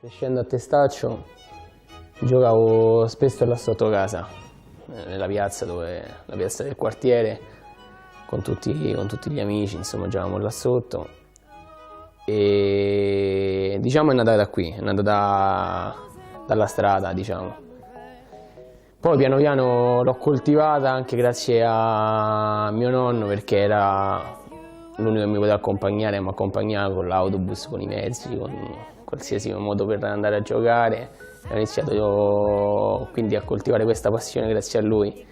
Crescendo a Testaccio giocavo spesso là sotto casa, nella piazza, la piazza del quartiere, con tutti gli amici, insomma giocavamo là sotto. E diciamo è nata da qui, è nata dalla strada, diciamo. Poi piano piano l'ho coltivata anche grazie a mio nonno, perché era l'unico che mi poteva accompagnare, mi accompagnava con l'autobus, con i mezzi, con qualsiasi modo per andare a giocare. Ho iniziato quindi a coltivare questa passione grazie a lui,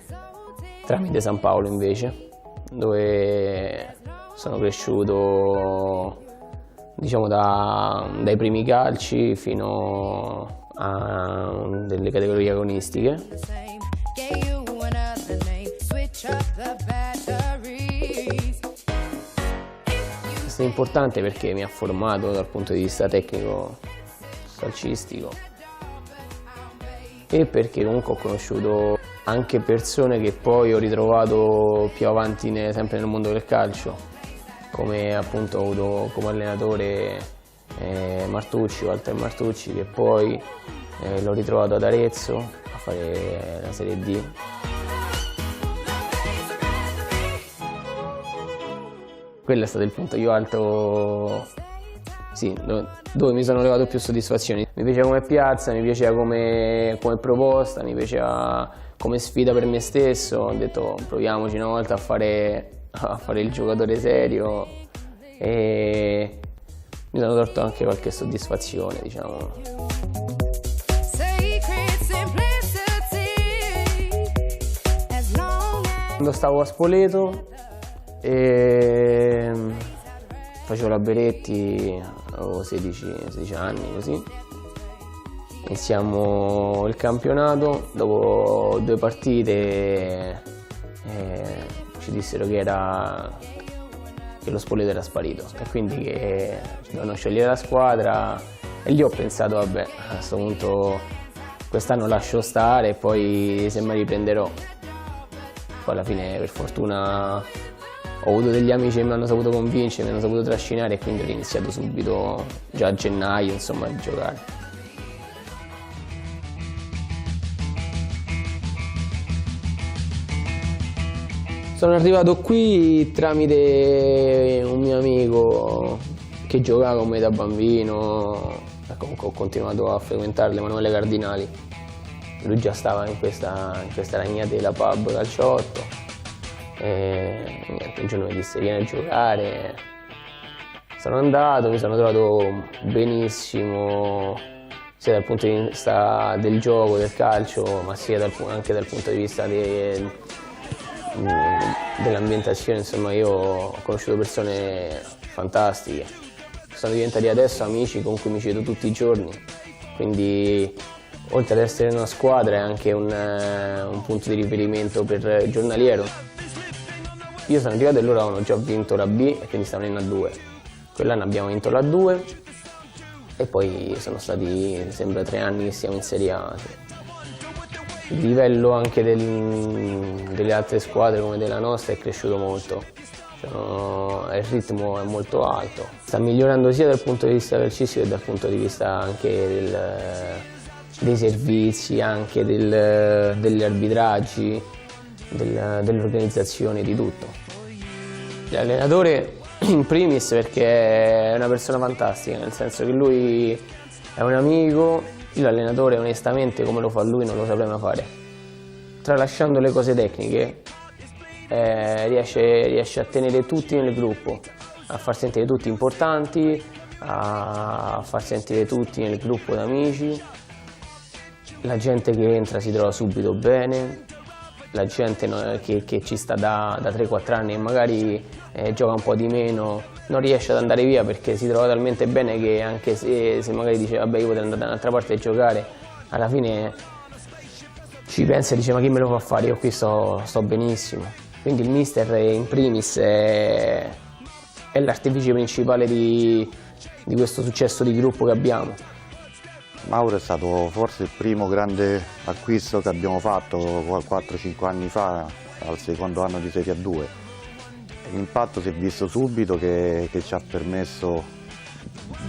tramite San Paolo invece, dove sono cresciuto, diciamo, dai primi calci fino a delle categorie agonistiche. È importante perché mi ha formato dal punto di vista tecnico calcistico e perché comunque ho conosciuto anche persone che poi ho ritrovato più avanti sempre nel mondo del calcio, come appunto ho avuto come allenatore Walter Martucci, che poi l'ho ritrovato ad Arezzo a fare la Serie D. Quello è stato il punto più alto, sì, dove mi sono levato più soddisfazioni. Mi piaceva come piazza, mi piaceva come proposta, mi piaceva come sfida per me stesso. Ho detto proviamoci una volta a fare il giocatore serio e mi sono tolto anche qualche soddisfazione, diciamo. Quando stavo a Spoleto facevo la Beretti, avevo 16 anni così. Iniziamo il campionato, dopo 2 partite ci dissero che lo Spoleto era sparito e quindi che dovevano scegliere la squadra, e lì ho pensato vabbè, a questo punto quest'anno lascio stare e poi se mi riprenderò. Poi alla fine per fortuna ho avuto degli amici che mi hanno saputo convincere, mi hanno saputo trascinare e quindi ho iniziato subito, già a gennaio, insomma, a giocare. Sono arrivato qui tramite un mio amico che giocava con me da bambino, e comunque ho continuato a frequentarlo, Emanuele Cardinali. Lui già stava in questa ragnatela pub calciotto. E niente, un giorno mi disse vieni a giocare, sono andato, mi sono trovato benissimo sia dal punto di vista del gioco, del calcio, ma sia anche dal punto di vista dell'ambientazione. Insomma, io ho conosciuto persone fantastiche, sono diventati adesso amici con cui mi ci vedo tutti i giorni, quindi oltre ad essere una squadra è anche un punto di riferimento giornaliero. Io sono arrivato e loro avevano già vinto la B e quindi stavano in A2. Quell'anno abbiamo vinto la A2 e poi sono stati, mi sembra, 3 anni che siamo in Serie A. Il livello anche delle altre squadre come della nostra è cresciuto molto. Il ritmo è molto alto. Sta migliorando sia dal punto di vista calcistico che dal punto di vista anche dei servizi, anche degli arbitraggi, delle organizzazioni, di tutto. L'allenatore in primis perché è una persona fantastica, nel senso che lui è un amico. Io l'allenatore onestamente come lo fa lui non lo saprei mai fare. Tralasciando le cose tecniche riesce a tenere tutti nel gruppo, a far sentire tutti importanti, a far sentire tutti nel gruppo d'amici. La gente che entra si trova subito bene, la gente che ci sta da 3-4 anni e magari gioca un po' di meno non riesce ad andare via perché si trova talmente bene che anche se magari dice vabbè io potrei andare da un'altra parte a giocare, alla fine ci pensa e dice ma chi me lo fa fare, io qui sto benissimo. Quindi il mister in primis è l'artefice principale di questo successo di gruppo che abbiamo. Mauro è stato forse il primo grande acquisto che abbiamo fatto 4-5 anni fa, al secondo anno di Serie A2. L'impatto si è visto subito che ci ha permesso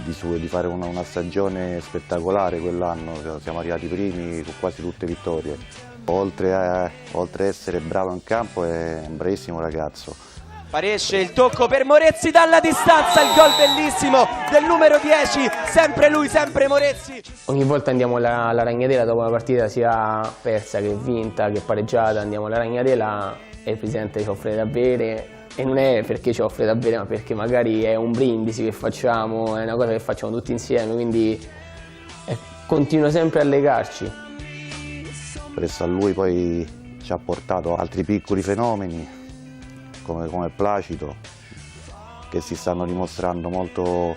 di fare una stagione spettacolare quell'anno, siamo arrivati primi con quasi tutte vittorie. Oltre a essere bravo in campo è un bravissimo ragazzo. Paresce il tocco per Morezzi dalla distanza, il gol bellissimo del numero 10, sempre lui, sempre Morezzi. Ogni volta andiamo alla Ragnatela dopo una partita sia persa che vinta, che pareggiata, andiamo alla Ragnatela e il presidente ci offre da bere. E non è perché ci offre da bere, ma perché magari è un brindisi che facciamo, è una cosa che facciamo tutti insieme, quindi continua sempre a legarci. Presso a lui poi ci ha portato altri piccoli fenomeni come Placido, che si stanno dimostrando molto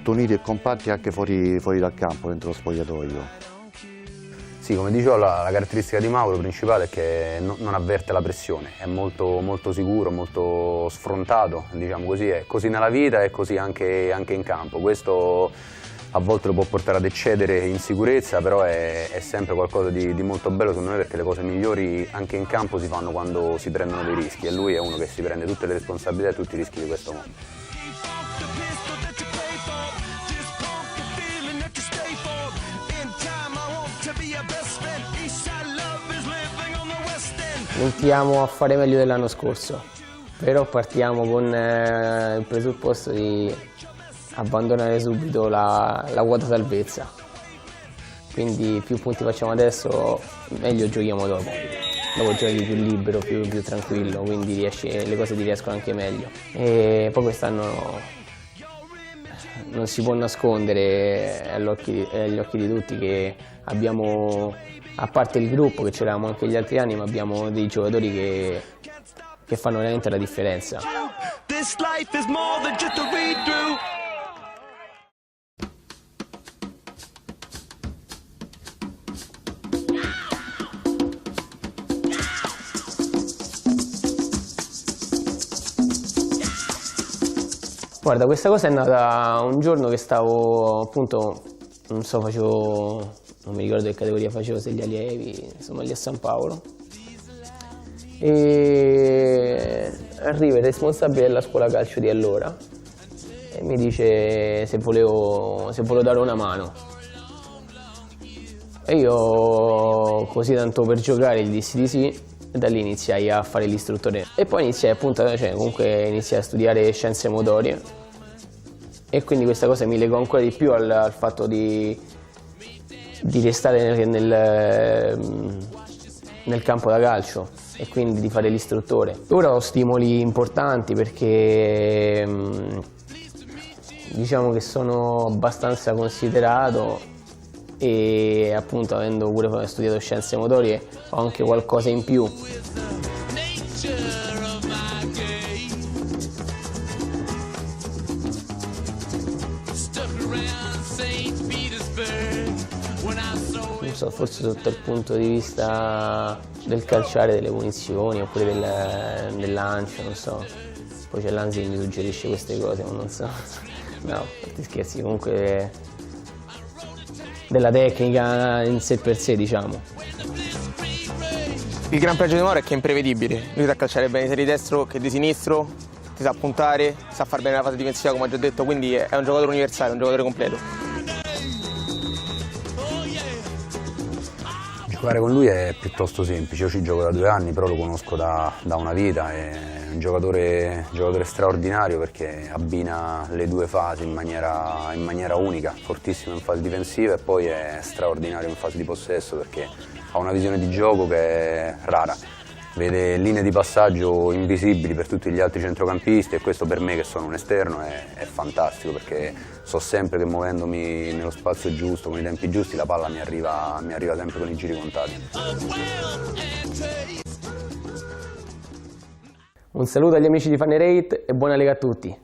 uniti e compatti anche fuori dal campo, dentro lo spogliatoio. Sì, come dicevo, la caratteristica di Mauro principale è che non avverte la pressione, è molto sicuro, molto sfrontato, diciamo così, è così nella vita e così anche in campo. Questo a volte lo può portare ad eccedere in sicurezza, però è sempre qualcosa di molto bello secondo me, perché le cose migliori anche in campo si fanno quando si prendono dei rischi e lui è uno che si prende tutte le responsabilità e tutti i rischi di questo mondo. Puntiamo a fare meglio dell'anno scorso, però partiamo con il presupposto di abbandonare subito la quota salvezza. Quindi più punti facciamo adesso, meglio giochiamo dopo. Dopo giochi più libero, più tranquillo, quindi le cose ti riescono anche meglio. E poi quest'anno non si può nascondere agli occhi di tutti che abbiamo, a parte il gruppo che c'eravamo anche gli altri anni, ma abbiamo dei giocatori che fanno veramente la differenza. Guarda, questa cosa è nata un giorno che stavo appunto, non mi ricordo che categoria facevo, se gli allievi, insomma lì a San Paolo. E arriva il responsabile della scuola calcio di allora e mi dice se volevo dare una mano. E io, così tanto per giocare, gli dissi di sì, e da lì iniziai a fare l'istruttore. E poi iniziai appunto, iniziai a studiare scienze motorie e quindi questa cosa mi legò ancora di più al fatto di restare nel campo da calcio e quindi di fare l'istruttore. Ora ho stimoli importanti perché diciamo che sono abbastanza considerato e appunto avendo pure studiato scienze motorie ho anche qualcosa in più. Non so, forse sotto il punto di vista del calciare, delle punizioni oppure del lancio, non so. Poi c'è l'Anzi che mi suggerisce queste cose, ma non so. No, ti scherzi, comunque della tecnica in sé per sé, diciamo. Il gran pregio di Mauro è che è imprevedibile. Lui sa calciare bene sia di destro che di sinistro, ti sa puntare, sa far bene la fase difensiva come ho già detto, quindi è un giocatore universale, un giocatore completo. Giocare con lui è piuttosto semplice, io ci gioco da 2 anni, però lo conosco da una vita, è un giocatore straordinario perché abbina le 2 fasi in maniera unica, fortissimo in fase difensiva e poi è straordinario in fase di possesso perché ha una visione di gioco che è rara, vede linee di passaggio invisibili per tutti gli altri centrocampisti e questo per me che sono un esterno è fantastico perché so sempre che muovendomi nello spazio giusto, con i tempi giusti, la palla mi arriva sempre con i giri contati. Un saluto agli amici di Fanerate e buona Lega a tutti!